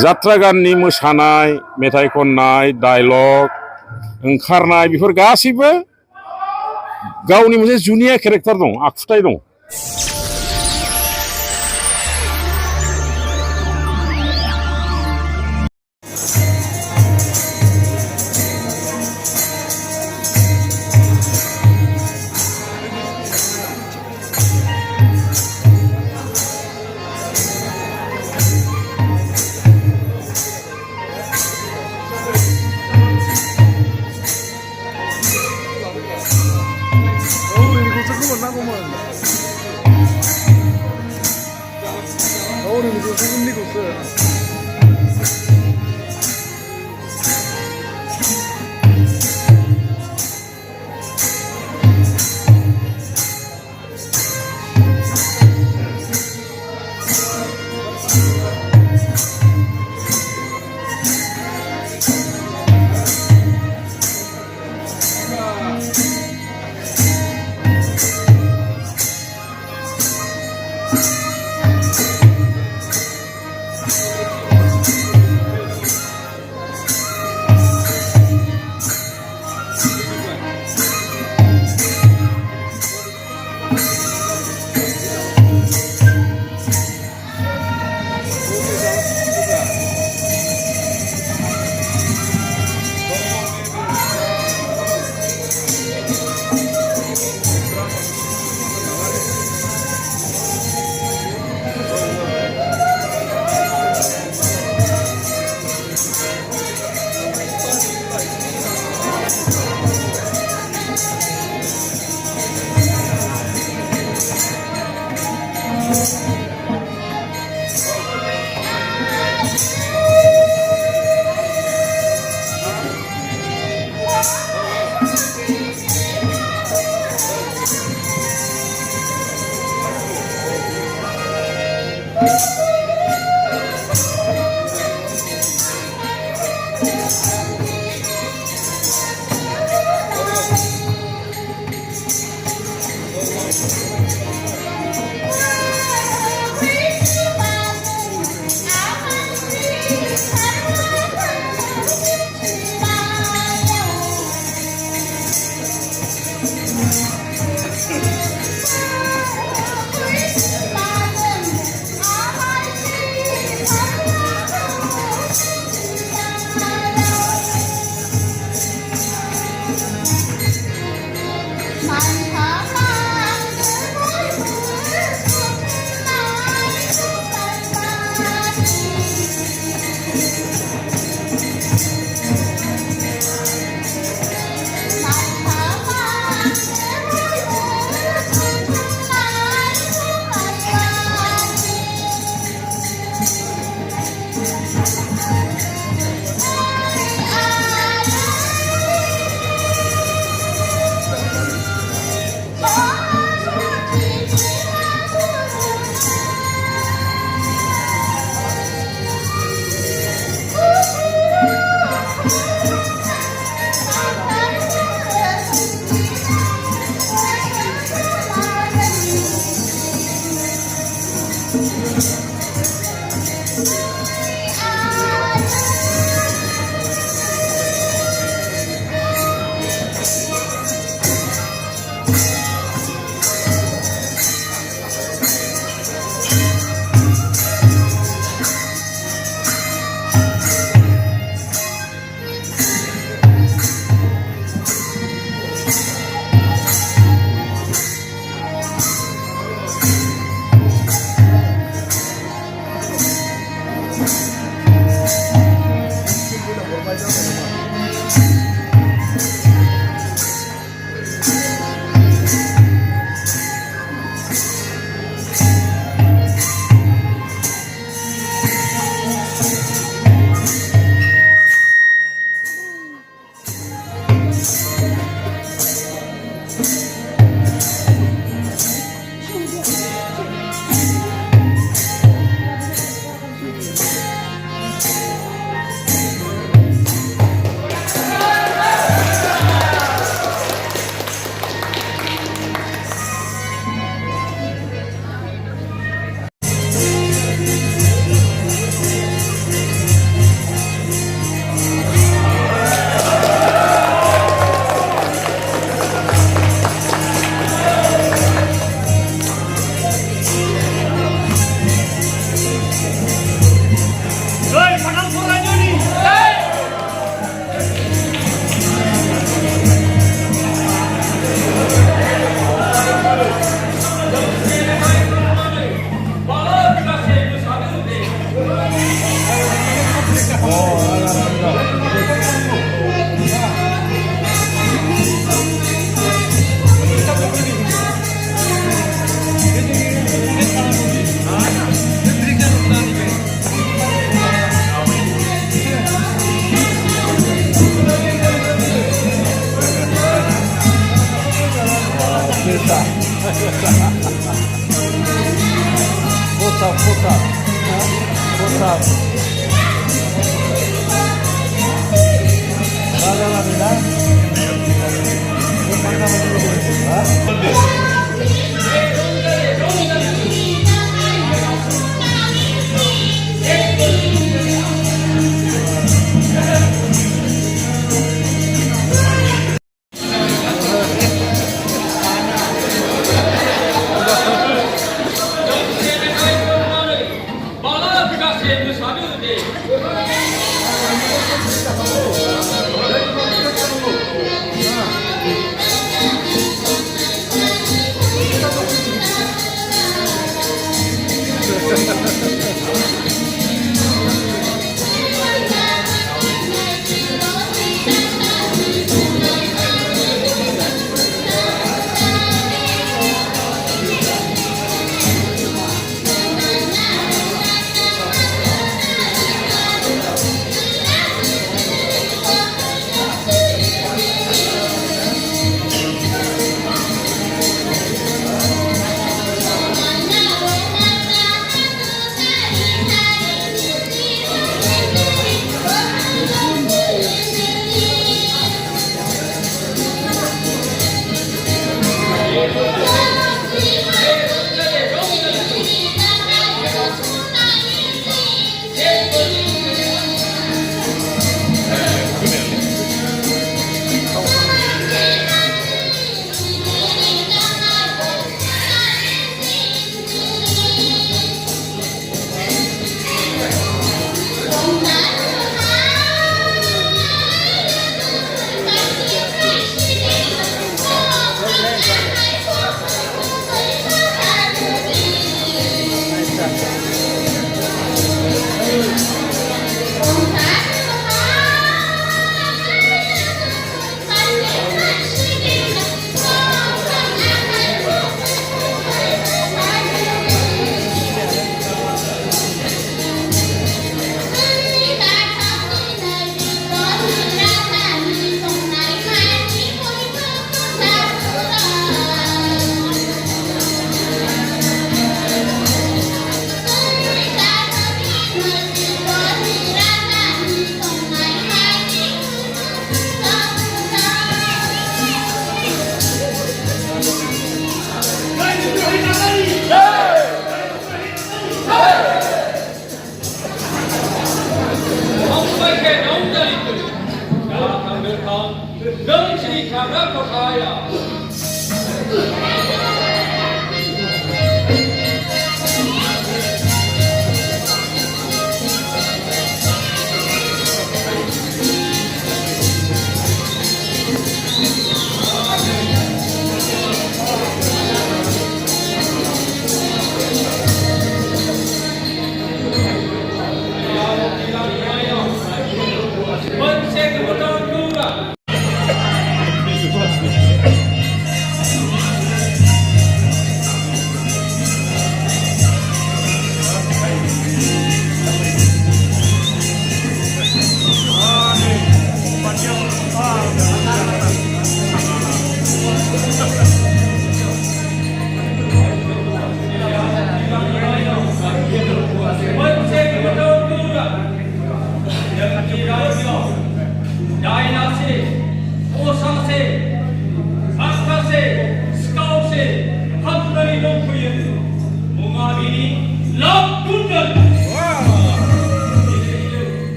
जात्रा गाननि मोसानाय मेथाइ खननाय डायलग ओंखारनाय बेफोर गासैबो गावनि मोनसे जुनिया केरेक्टार दं आखुथाय दं।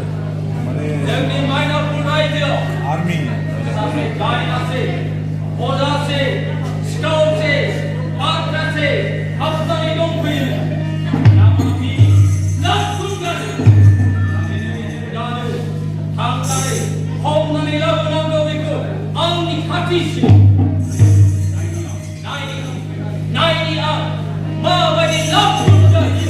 जोंनि माइनावपुर रायजोआव दायनासे अजासे सिखावसे बाथ्रासे हाबनानै दंफैयो नामाबि लाखुंगानो थांनानै हमनानै लाबोनांगौ बेखौ आंनि खाथिसिम नायनि आं माबायदि लाखुंजायो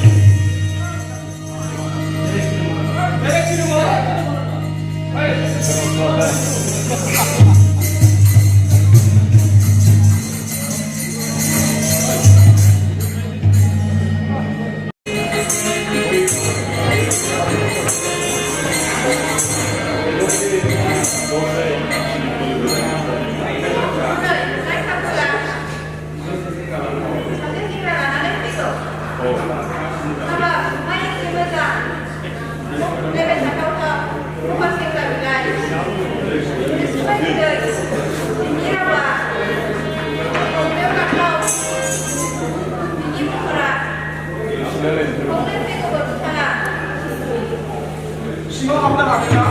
सिङाव हाबनो हागोन ना?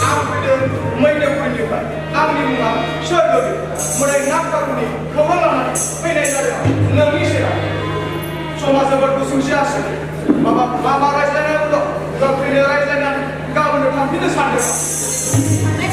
आं फैदों मैदेवफोरनिफ्राय आंनि मुङा सोरगोरि मोदाय नागफागुनि खौरां लानानै फैनाय जादों नोंनि सेराव समा जोबोद गुसुंसो आसि माबा रायज्लायनांगौ दं गोख्रैनो रायज्लायनानै गाबोननो थांफिननो सानदों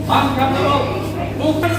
한편으로 북한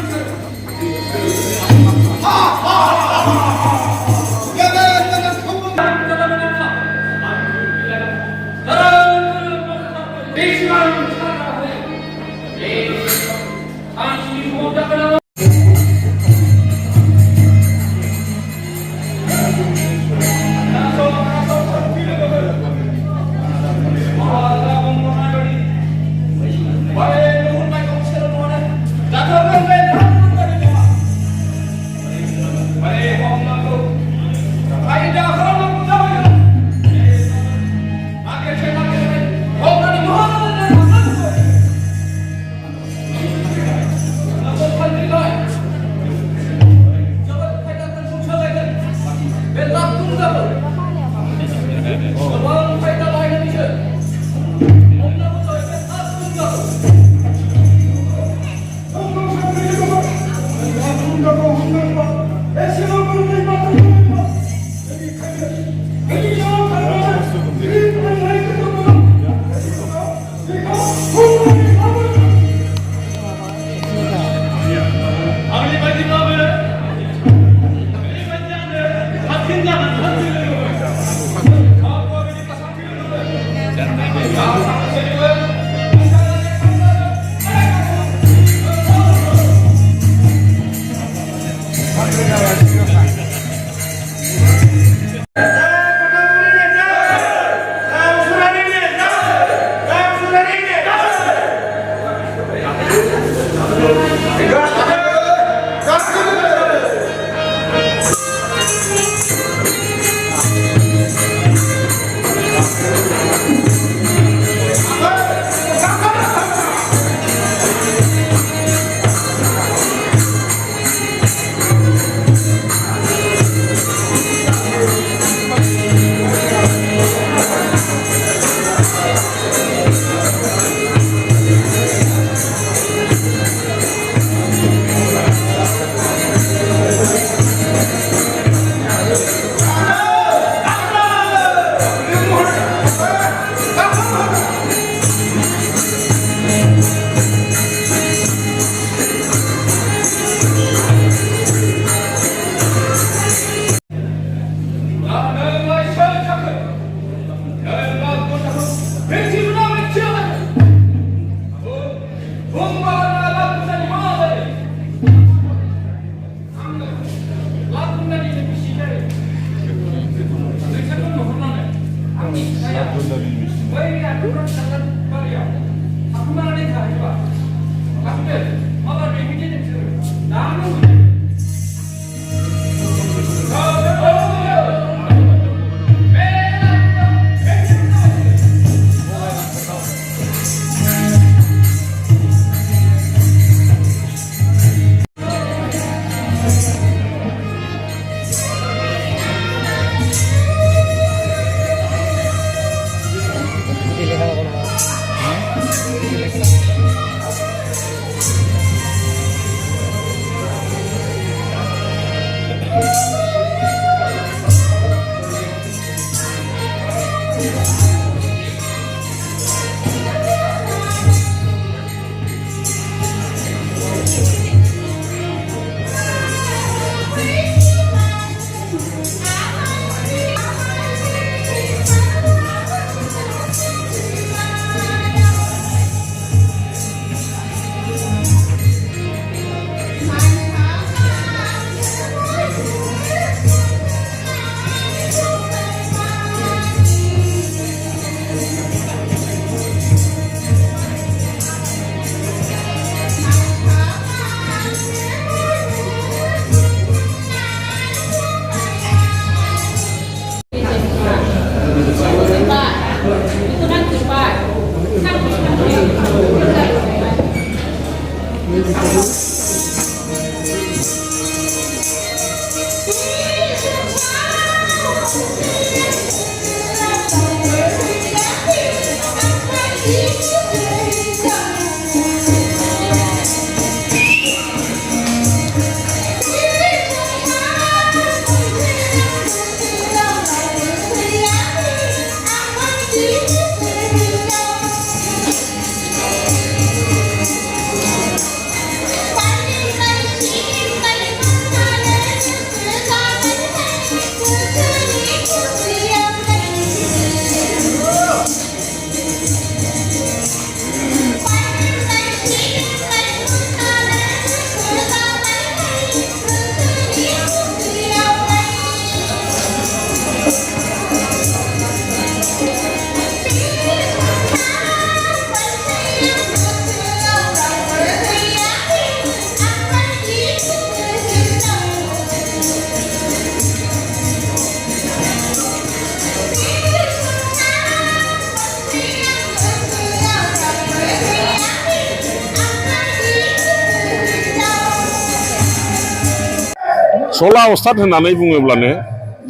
सला अस्थाद होननानै बुङोब्लानो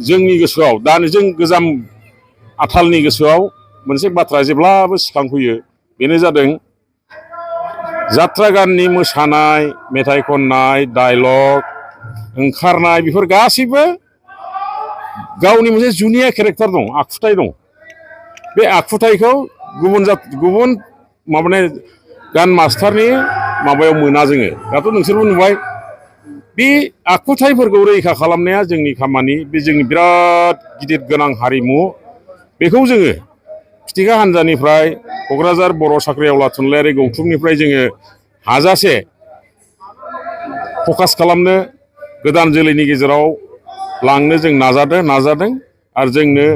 जोंनि गोसोआव दानि जों गोजाम आथालनि गोसोआव मोनसे बाथ्रा जेब्लाबो सिखांफैयो बेनो जादों जात्रा गाननि मोसानाय मेथाइ खननाय डायलग ओंखारनाय बेफोर गासैबो गावनि मोनसे जुनिया केरेक्टार दं आखुथाय दं बे आखुथायखौ गुबुन माबाने गान मास्टारनि माबायाव मोना जोङो दाथ' नोंसोरबो नुबाय बे आखुथायफोरखौ रैखा खालामनाया जोंनि खामानि बे जोंनि बिराद गिदिर गोनां हारिमु बेखौ जोङो फिथिखा हान्जानिफ्राय क'क्राझार बर' साख्रिआवला थुनलाइयारि गौथुमनिफ्राय जोङो हाजासे फकास खालामनो गोदान जोलैनि गेजेराव लांनो जों नाजादों आरो जोंनो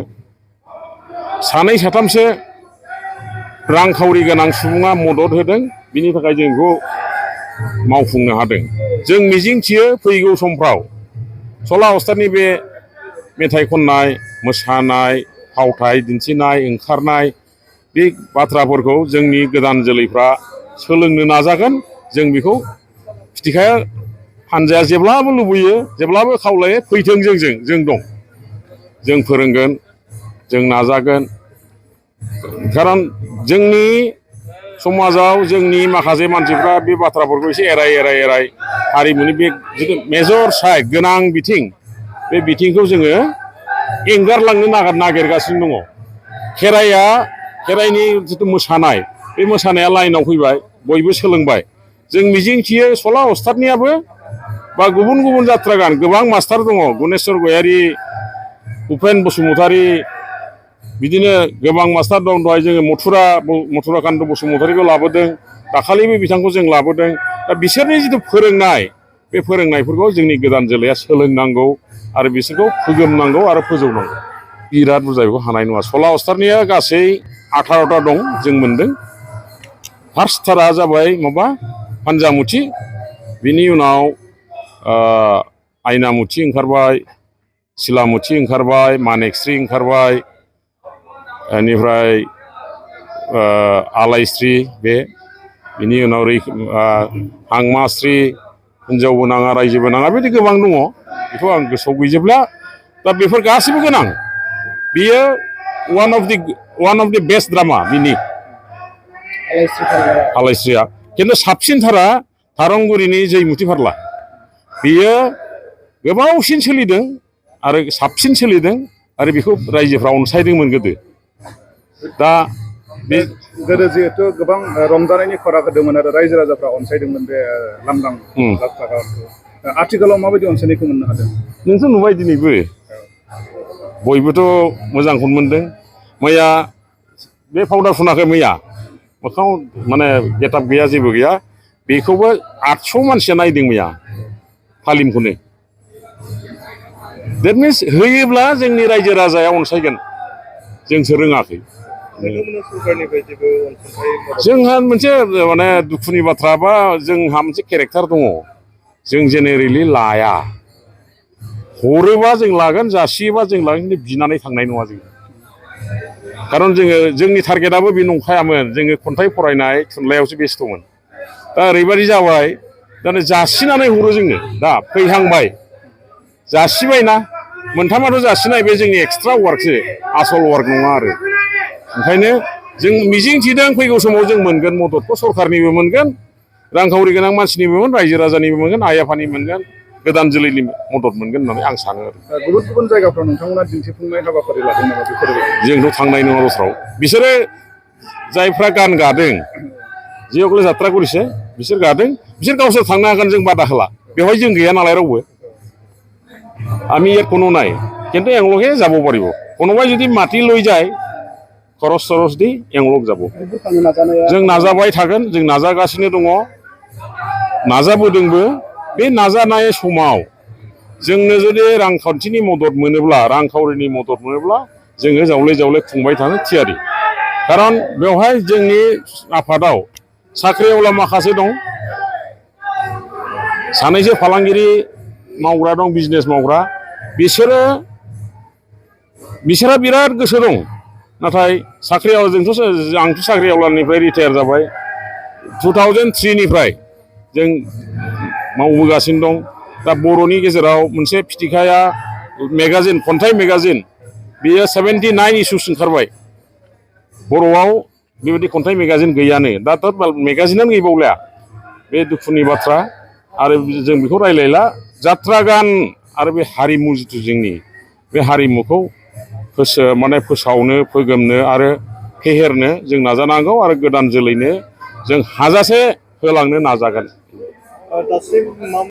सानै साथामसो रांखावरि गोनां सुबुङा मदद होदों बिनि थाखाय जों बेखौ मावफुंनो हादों जों मिजिंथियो फैगौ समफ्राव सला अस्थादनि बे मेथाइ खननाय मोसानाय फावथाय दिन्थिनाय ओंखारनाय बे बाथ्राफोरखौ जोंनि गोदान जोलैफ्रा सोलोंनो नाजागोन जों बेखौ फिथिखा हान्जाया जेब्लाबो लुबैयो जेब्लाबो खावलायो फैथों जों दं जों फोरोंगोन जों नाजागोन खारन जोंनि समाजाव जोंनि माखासे मानसिफ्रा बे बाथ्राफोरखौ एसे एराय हारिमुनि बे जिथु मेजर साइड गोनां बिथिं बे बिथिंखौ जोङो एंगारलांनो नागिरगासिनो दङ खेराइनि जिथु मोसानाय बे मोसानाया लाइनाव फैबाय बयबो सोलोंबाय जों मिजिंथियो सला अस्थादनियाबो बा गुबुन जात्रा गान गोबां मास्टार दङ गुनेस्वर गयारि उपेन बसुमतारी बिदिनो गोबां मास्टार दं दहाय जोङो मथुराकान्त बसुमतारीखौ लाबोदों दाखालिबो बिथांखौ जों लाबोदों दा बिसोरनि जिथु फोरोंनाय बे फोरोंनायफोरखौ जोंनि गोदान जोलैया सोलोंनांगौ आरो बिसोरखौ फोगोमनांगौ आरो फोजौनांगौ बिराद बुरजा बेखौ हानाय नङा सला अस्थादनिया गासै 18टा दं जों मोनदों फार्स्टथारा जाबाय माबा पान्जामुथि बिनि उनाव आयनामुथि ओंखारबाय सिलामुथि ओंखारबाय मानेकस्रि ओंखारबाय बेनिफ्राय आलायस्रि बिनि उनाव हांमास्रि हिन्जावबो नाङा रायजोबो नाङा बिदि गोबां दङ बेखौ आं गोसोआव गैजोबला दा बेफोर गासैबो गोनां बियो one of the best drama बिनि आलायस्रिया खिन्थु साबसिनथारा थारंगुरिनि जैमुथि फारला बियो गोबावसिन सोलिदों आरो साबसिन सोलिदों आरो बेखौ रायजोफ्रा अनसायदोंमोन दा बे गोदो जिहेतु गोबां रंजानायनि खराग होदोंमोन आरो रायजो राजाफ्रा अनसायदोंमोन बे लांदां जात्रा गानखौ आथिखालाव माबायदि अनसायनायखौ मोननो हादों नोंथ' नुबाय दिनैबो बयबोथ' मोजांखौनो मोनदों मैया बे पाउडार फुनाखै मैया मोखाङाव माने गेटआप गैया जेबो गैया बेखौबो 800 मानसिया नायदों मैया फालिमखौनो देट मिन्स होयोब्ला जोंनि रायजो राजाया अनसायगोन जोंसो रोङाखै जोंहा मोनसे माने दुखुनि बाथ्रा बा जोंहा मोनसे केरेक्टार दङ जों जेनेरेलि लाया हरोबा जों लागोन जासियोबा जों लागोन खिन्थु बिनानै थांनाय नङा जों खारन जोंनि टारगेटआबो बे नंखायामोन जोङो खन्थाइ फरायनाय थुनलाइयावसो बेस्थ'मोन दा ओरैबायदि जाबाय दानो जासिनानै हरो जोङो दा फैहांबाय जासिबायना मोनथामाथ' जासिनाय बे जोंनि एक्सट्रा वार्कसो आसल वार्क नङा आरो ओंखायनो जों मिजिं थिदों फैगौ समाव जों मोनगोन मददखौ सरकारनिबो मोनगोन रांखावरि गोनां मानसिनिबो मोनगोन रायजो राजानिबो मोनगोन आइ आफानि मोनगोन गोदान जोलैनि मदद मोनगोन होननानै आं सानो आरो गुबुन जायगाफ्राव नोंथांमोना दिन्थिफुंनाय हाबाफारि लादों नामा बेफोर जोंथ' थांनाय नङा दस्राव बिसोरो जायफ्रा गान गादों जिहकले जात्रा करिছে बिसोर गादों बिसोर गावसोर थांनो हागोन जों बादा होला बेवहाय जों गैया नालाय रावबो আমি ইয়াত কোনো নাই কিন্তু এওঁলোকে যাব পাৰিব কোনোবাই যদি মাটি লৈ যায় খৰচ দি এওঁলোক যাব जों नाजाबाय थागोन जों नाजागासिनो दङ नाजाबोदोंबो बे नाजानाय समाव जोंनो जुदि रांखान्थिनि मदद मोनोब्ला रांखावरिनि मदद मोनोब्ला जोङो जावले खुंबाय थानो थियारि खारन बेवहाय जोंनि आफादाव साख्रिआवला माखासे दं सानैसो फालांगिरि मावग्रा दं बिजनेस मावग्रा बिसोरा बिराद गोसो दं नाथाय आंथ' साख्रिआवलानिफ्राय रिटायार जाबाय 2003 निफ्राय जों मावबोगासिनो दं दा बर'नि गेजेराव मोनसे फिथिखाया मेगाजिन, खन्थाइ मेगाजिन, बेयो 79 इस्युस ओंखारबाय। बर'आव बेबायदि खन्थाइ मेगाजिन गैयानो, दाथ' मेगाजिनानो गैबावलाया। बे दुखुनि बाथ्रा, आरो जों बेखौ रायलायला। जात्रा गान आरो बे हारिमु जिथु जोंनि, बे हारिमुखौ फोसावनो, फोगोमनो आरो फेहेरनो जों नाजानांगौ, आरो गोदान जोलैनो जों हाजासे होलांनो नाजागोन। दासिम